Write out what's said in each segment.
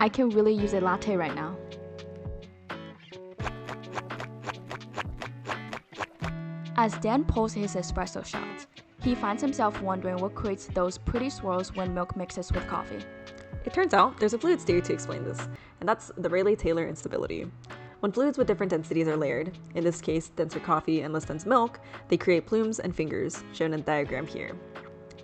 I can really use a latte right now. As Dan pulls his espresso shot, he finds himself wondering what creates those pretty swirls when milk mixes with coffee. It turns out there's a fluid theory to explain this, and that's the Rayleigh-Taylor instability. When fluids with different densities are layered, in this case denser coffee and less dense milk, they create plumes and fingers, shown in the diagram here.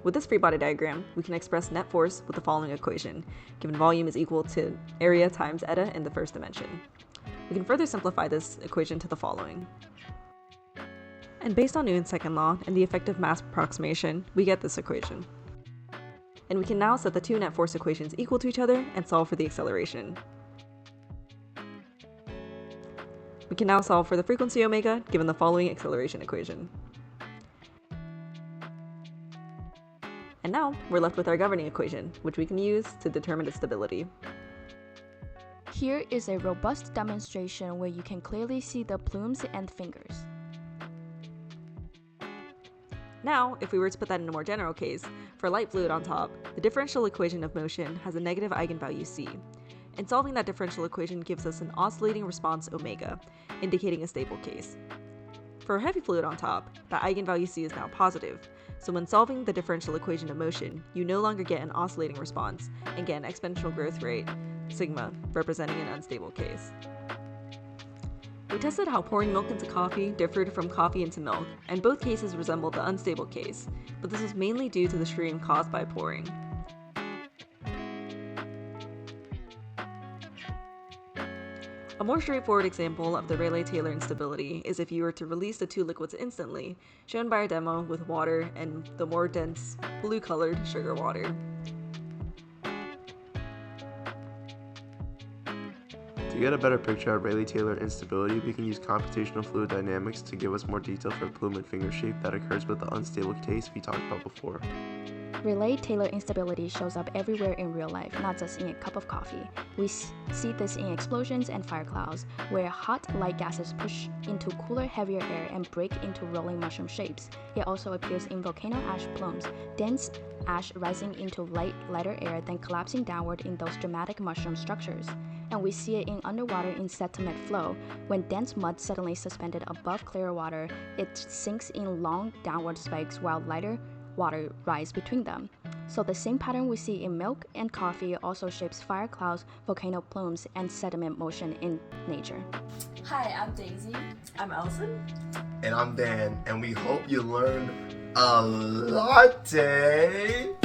With this free body diagram, we can express net force with the following equation, given volume is equal to area times eta in the first dimension. We can further simplify this equation to the following. And based on Newton's second law and the effective mass approximation, we get this equation. And we can now set the two net force equations equal to each other and solve for the acceleration. We can now solve for the frequency omega given the following acceleration equation. And now we're left with our governing equation, which we can use to determine its stability. Here is a robust demonstration where you can clearly see the plumes and fingers. Now, if we were to put that in a more general case, for a light fluid on top, the differential equation of motion has a negative eigenvalue c, and solving that differential equation gives us an oscillating response omega, indicating a stable case. For a heavy fluid on top, the eigenvalue c is now positive, so when solving the differential equation of motion, you no longer get an oscillating response and get an exponential growth rate, sigma, representing an unstable case. We tested how pouring milk into coffee differed from coffee into milk, and both cases resembled the unstable case, but this was mainly due to the stream caused by pouring. A more straightforward example of the Rayleigh-Taylor instability is if you were to release the two liquids instantly, shown by our demo with water and the more dense blue-colored sugar water. To get a better picture of Rayleigh-Taylor instability, we can use computational fluid dynamics to give us more detail for plume and finger shape that occurs with the unstable case we talked about before. Rayleigh-Taylor instability shows up everywhere in real life, not just in a cup of coffee. We see this in explosions and fire clouds, where hot, light gases push into cooler, heavier air and break into rolling mushroom shapes. It also appears in volcano ash plumes, dense ash rising into lighter air, then collapsing downward in those dramatic mushroom structures. And we see it in underwater in sediment flow. When dense mud suddenly suspended above clear water, it sinks in long downward spikes while lighter water rise between them. So the same pattern we see in milk and coffee also shapes fire clouds, volcano plumes, and sediment motion in nature. Hi, I'm Daisy. I'm Allison. And I'm Dan, and we hope you learned a latte.